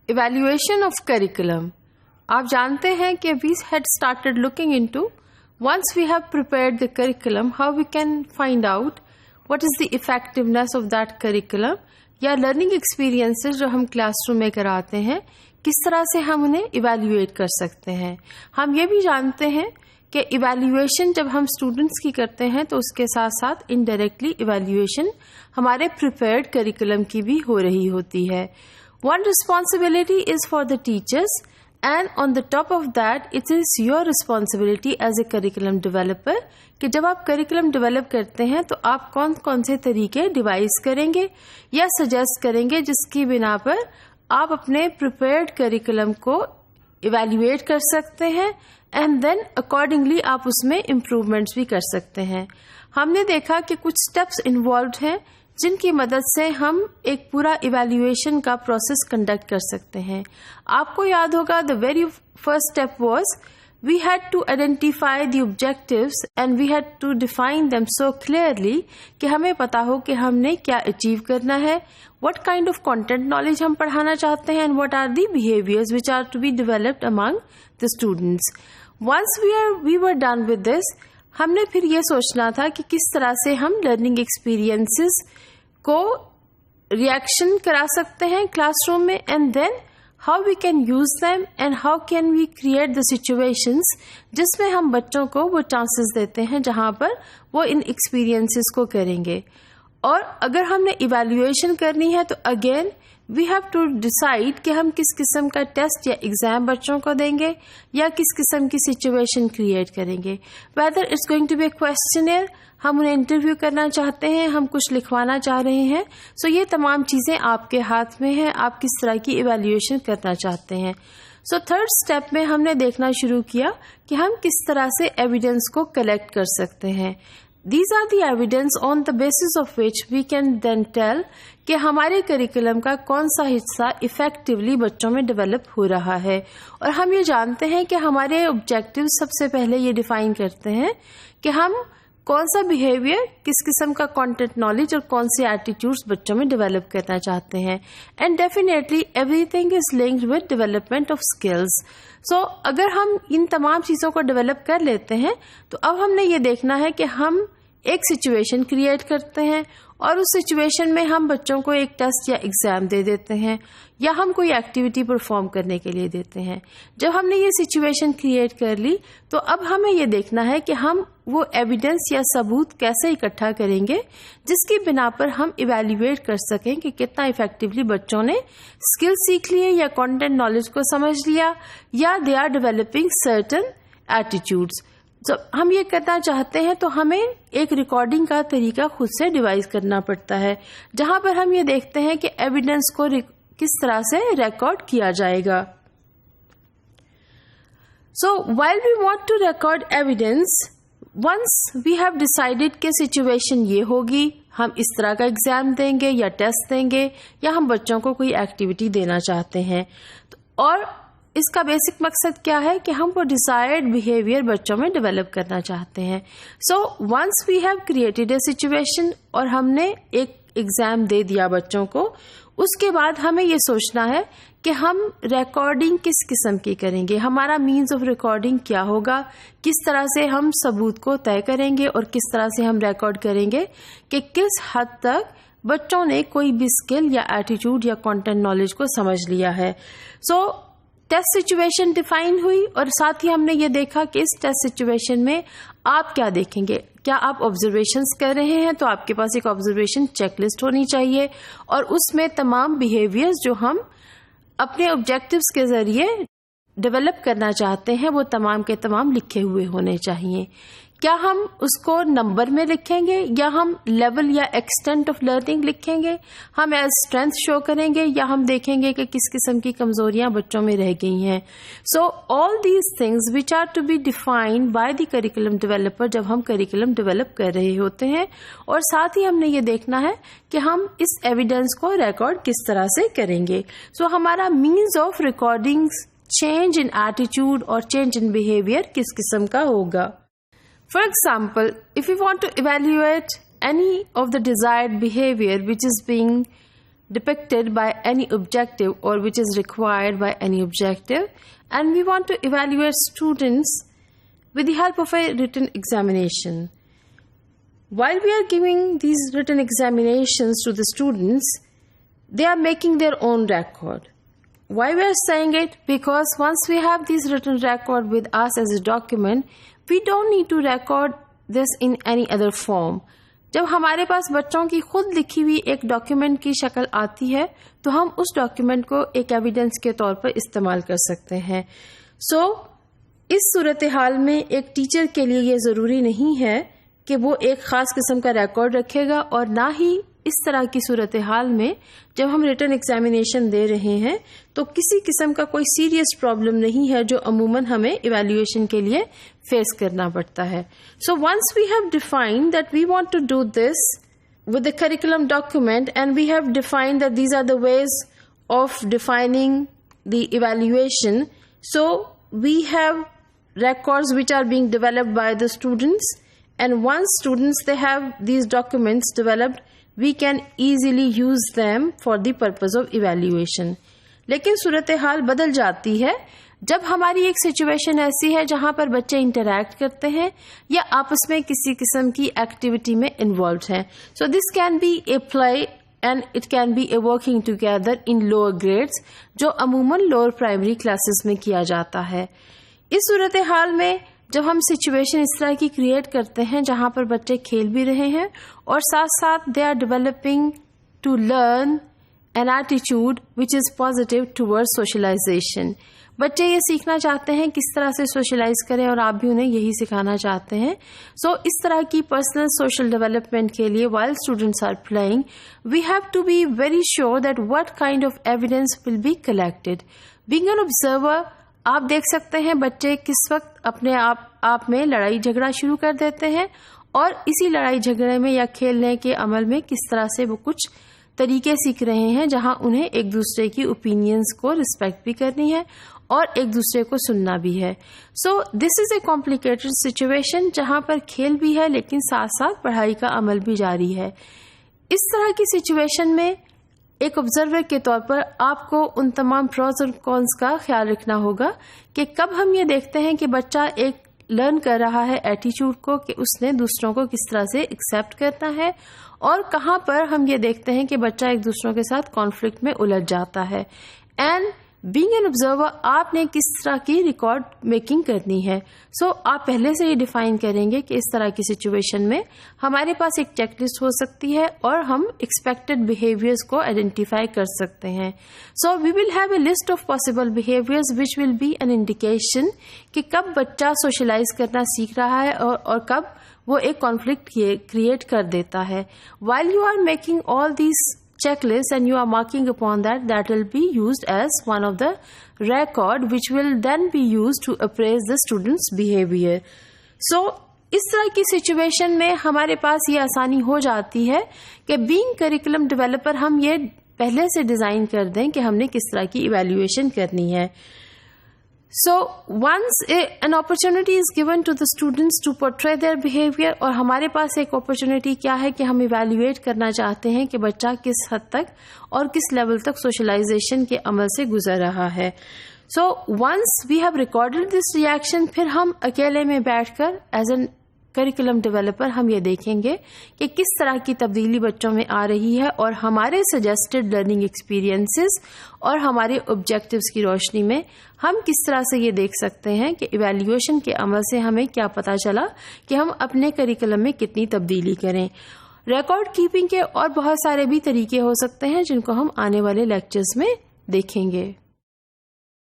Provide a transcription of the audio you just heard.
evaluation of curriculum. آپ جانتے ہیں کہ we had started looking into once we have prepared the curriculum, how we can find out what is the effectiveness of that curriculum, یا learning experiences جو ہم class room میں کراتے ہیں کس طرح سے ہم انہیں ایویلویٹ کر سکتے ہیں. ہم یہ بھی جانتے ہیں کہ ایویلویشن جب ہم اسٹوڈنٹس کی کرتے ہیں تو اس کے ساتھ ساتھ انڈائریکٹلی ایویلویشن ہمارے پریپیئرڈ کریکولم کی بھی ہو رہی ہوتی ہے. One responsibility is for the teachers, and on the top of that it is your responsibility as a curriculum developer کہ جب آپ کریکولم ڈیولپ کرتے ہیں تو آپ کون کون سے طریقے ڈیوائز کریں گے یا سجیسٹ کریں گے جس کی بنا پر آپ اپنے پریپیئرڈ کریکولم کو ایویلویٹ کر سکتے ہیں اینڈ دین اکارڈنگلی آپ اس میں امپروومنٹس بھی کر سکتے ہیں. ہم نے دیکھا کہ کچھ اسٹیپس انوالوڈ ہیں جن کی مدد سے ہم ایک پورا ایویلویشن کا پروسیس کنڈکٹ کر سکتے ہیں. آپ کو یاد ہوگا the very first step was we had to identify the objectives and we had to define them so clearly کہ ہمیں پتا ہو کہ ہم نے کیا اچیو کرنا ہے, what kind of content knowledge ہم پڑھانا چاہتے ہیں, and what are the behaviors which are to be developed among the students. Once we were done with this, ہم نے پھر یہ سوچنا تھا کہ کس طرح سے ہم لرننگ ایکسپیرئنسز کو ریئیکشن کرا سکتے ہیں کلاس روم میں, and then how we can use them and how can we create the situations جس میں ہم بچوں کو وہ چانسز دیتے ہیں جہاں پر وہ ان ایکسپیرئنسز کو کریں گے. اور اگر ہم نے ایویلویشن کرنی ہے تو again we have to decide کہ ہم کس قسم کا ٹیسٹ یا ایگزام بچوں کو دیں گے یا کس قسم کی سچویشن کریٹ کریں گے. Whether it's going to be a questionnaire, ہم انہیں انٹرویو کرنا چاہتے ہیں, ہم کچھ لکھوانا چاہ رہے ہیں, سو یہ تمام چیزیں آپ کے ہاتھ میں ہیں, آپ کس طرح کی ایویلویشن کرنا چاہتے ہیں. سو تھرڈ اسٹیپ میں ہم نے دیکھنا شروع کیا کہ ہم کس طرح سے ایویڈینس کو کلیکٹ کر سکتے ہیں. These are the evidence on the basis of which we can then tell کہ ہمارے کریکولم کا کون سا حصہ افیکٹولی بچوں میں ڈیولپ ہو رہا ہے. اور ہم یہ جانتے ہیں کہ ہمارے آبجیکٹیو سب سے پہلے یہ ڈیفائن کرتے ہیں کہ ہم کون سا بیہیویئر, کس قسم کا کانٹینٹ نالج اور کون سے ایٹیٹیوڈس بچوں میں ڈیولپ کرنا چاہتے ہیں. And definitely everything is linked with development of skills. So اگر ہم ان تمام چیزوں کو ڈیولپ کر لیتے ہیں تو اب ہم نے یہ دیکھنا ہے کہ ہم ایک سچویشن کریٹ کرتے ہیں اور اس سچویشن میں ہم بچوں کو ایک ٹیسٹ یا ایگزام دے دیتے ہیں یا ہم کوئی ایکٹیویٹی پرفارم کرنے کے لیے دیتے ہیں. جب ہم نے یہ سچویشن کریٹ کر لی تو اب ہمیں یہ دیکھنا ہے کہ ہم وہ ایویڈنس یا ثبوت کیسے اکٹھا کریں گے جس کی بنا پر ہم ایویلویٹ کر سکیں کہ کتنا افیکٹولی بچوں نے اسکل سیکھ لیے یا کانٹینٹ نالج کو سمجھ لیا یا they are developing certain attitudes. جب ہم یہ کرنا چاہتے ہیں تو ہمیں ایک ریکارڈنگ کا طریقہ خود سے ڈیوائز کرنا پڑتا ہے جہاں پر ہم یہ دیکھتے ہیں کہ ایویڈنس کو کس طرح سے ریکارڈ کیا جائے گا. So while we want to record evidence, once we have decided کہ سچویشن یہ ہوگی, ہم اس طرح کا ایگزام دیں گے یا ٹیسٹ دیں گے یا ہم بچوں کو کوئی ایکٹیویٹی دینا چاہتے ہیں, اور اس کا بیسک مقصد کیا ہے کہ ہم وہ ڈیزائرڈ بیہیویئر بچوں میں ڈیولپ کرنا چاہتے ہیں. So once we have created a situation اور ہم نے ایک ایگزام دے دیا بچوں کو, اس کے بعد ہمیں یہ سوچنا ہے کہ ہم ریکارڈنگ کس قسم کی کریں گے, ہمارا مینز آف ریکارڈنگ کیا ہوگا, کس طرح سے ہم ثبوت کو طے کریں گے اور کس طرح سے ہم ریکارڈ کریں گے کہ کس حد تک بچوں نے کوئی بھی اسکل یا ایٹیٹیوڈ یا کانٹینٹ نالج کو سمجھ لیا ہے. سو ٹیسٹ سچویشن ڈیفائن ہوئی اور ساتھ ہی ہم نے یہ دیکھا کہ اس ٹیسٹ سچویشن میں آپ کیا دیکھیں گے. کیا آپ آبزرویشنس کر رہے ہیں تو آپ کے پاس ایک آبزرویشن چیک لسٹ ہونی چاہیے اور اس میں تمام بیہیویئرز جو ہم اپنے آبجیکٹیوز کے ذریعے ڈیولپ کرنا چاہتے ہیں وہ تمام کے تمام لکھے ہوئے ہونے چاہیے. کیا ہم اس کو نمبر میں لکھیں گے یا ہم لیول یا ایکسٹینٹ آف لرننگ لکھیں گے, ہم ایز اسٹرینتھ شو کریں گے یا ہم دیکھیں گے کہ کس قسم کی کمزوریاں بچوں میں رہ گئی ہیں. So all these things which are to be defined by the curriculum developer جب ہم کریکولم ڈیولپ کر رہے ہوتے ہیں, اور ساتھ ہی ہم نے یہ دیکھنا ہے کہ ہم اس ایویڈنس کو ریکارڈ کس طرح سے کریں گے. سو ہمارا means of recording change in attitude اور چینج ان بیہیویئر کس قسم کا ہوگا. For example, if we want to evaluate any of the desired behavior which is being depicted by any objective or which is required by any objective, and we want to evaluate students with the help of a written examination. While we are giving these written examinations to the students, they are making their own record. Why we are saying it? Because once we have this written record with us as a document, we don't need to record this in any other form. جب ہمارے پاس بچوں کی خود لکھی ہوئی ایک document کی شکل آتی ہے تو ہم اس ڈاکیومنٹ کو ایک ایویڈنس کے طور پر استعمال کر سکتے ہیں. سو اس صورتحال میں ایک ٹیچر کے لیے یہ ضروری نہیں ہے کہ وہ ایک خاص قسم کا ریکارڈ رکھے گا، اور نہ ہی اس طرح کی صورتحال میں جب ہم ریٹن ایگزامینیشن دے رہے ہیں تو کسی قسم کا کوئی سیریس پرابلم نہیں ہے جو عموماً ہمیں ایویلیویشن کے لیے فیس کرنا پڑتا ہے. So once we have defined that we want to do this with a curriculum document and we have defined that these are the ways of defining the evaluation. So we have records which are being developed by the students, and once students they have these documents developed, we can easily use them for the purpose of evaluation. لیکن صورتحال بدل جاتی ہے جب ہماری ایک situation ایسی ہے جہاں پر بچے انٹریکٹ کرتے ہیں یا آپس میں کسی قسم کی ایکٹیویٹی میں انوالوڈ ہیں. So this can be a play and it can be a working together in lower grades جو عموماً lower primary classes میں کیا جاتا ہے. اس صورتحال میں جب ہم سچویشن اس طرح کی کریٹ کرتے ہیں جہاں پر بچے کھیل بھی رہے ہیں اور ساتھ ساتھ they are developing to learn an ایٹیچیوڈ which is positive toward socialisation. بچے یہ سیکھنا چاہتے ہیں کس طرح سے سوشلائز کریں اور آپ بھی انہیں یہی سکھانا چاہتے ہیں. سو اس طرح کی پرسنل سوشل ڈیولپمنٹ کے لیے while students are playing we have to be very sure that what kind of evidence will be collected. Being an observer, آپ دیکھ سکتے ہیں بچے کس وقت اپنے آپ میں لڑائی جھگڑا شروع کر دیتے ہیں اور اسی لڑائی جھگڑے میں یا کھیلنے کے عمل میں کس طرح سے وہ کچھ طریقے سیکھ رہے ہیں جہاں انہیں ایک دوسرے کی اوپینینز کو رسپیکٹ بھی کرنی ہے اور ایک دوسرے کو سننا بھی ہے. سو دس از اے کمپلیکیٹڈ سچویشن جہاں پر کھیل بھی ہے لیکن ساتھ ساتھ پڑھائی کا عمل بھی جاری ہے. اس طرح کی سچویشن میں ایک آبزرور کے طور پر آپ کو ان تمام پروز اور کونس کا خیال رکھنا ہوگا کہ کب ہم یہ دیکھتے ہیں کہ بچہ ایک لرن کر رہا ہے ایٹیچیوڈ کو کہ اس نے دوسروں کو کس طرح سے ایکسیپٹ کرنا ہے، اور کہاں پر ہم یہ دیکھتے ہیں کہ بچہ ایک دوسروں کے ساتھ کانفلکٹ میں الجھ جاتا ہے. اینڈ بینگ این آبزرور آپ نے کس طرح کی ریکارڈ میکنگ کرنی ہے. سو آپ پہلے سے یہ ڈیفائن کریں گے کہ اس طرح کی سچویشن میں ہمارے پاس ایک چیک لسٹ ہو سکتی ہے اور ہم ایکسپیکٹڈ بیہیویئرز کو آئیڈینٹیفائی کر سکتے ہیں. So we will have a list of possible behaviours which will be an indication کہ کب بچہ سوشلائز کرنا سیکھ رہا ہے اور کب وہ ایک کانفلکٹ کریٹ کر دیتا ہے. While you are making all these checklist and you are marking upon that will be used as one of the record which will then be used to appraise the student's behavior. So اس طرح کی situation میں ہمارے پاس یہ آسانی ہو جاتی ہے کہ being curriculum developer ہم یہ پہلے سے ڈیزائن کر دیں کہ ہم نے کس طرح کی ایویلیویشن کرنی ہے. So once an opportunity is given to the students to portray their behavior, اور ہمارے پاس ایک opportunity کیا ہے کہ ہم ایویلیویٹ کرنا چاہتے ہیں کہ بچہ کس حد تک اور کس لیول تک سوشلائزیشن کے عمل سے گزر رہا ہے. So once we have recorded this reaction, پھر ہم اکیلے میں بیٹھ کر ایز این کریکولم ڈیولپر ہم یہ دیکھیں گے کہ کس طرح کی تبدیلی بچوں میں آ رہی ہے اور ہمارے سجیسٹڈ لرننگ ایکسپیرینسز اور ہمارے آبجیکٹیوز کی روشنی میں ہم کس طرح سے یہ دیکھ سکتے ہیں کہ ایویلیویشن کے عمل سے ہمیں کیا پتہ چلا کہ ہم اپنے کریکولم میں کتنی تبدیلی کریں. ریکارڈ کیپنگ کے اور بہت سارے بھی طریقے ہو سکتے ہیں جن کو ہم آنے والے لیکچرز میں دیکھیں گے.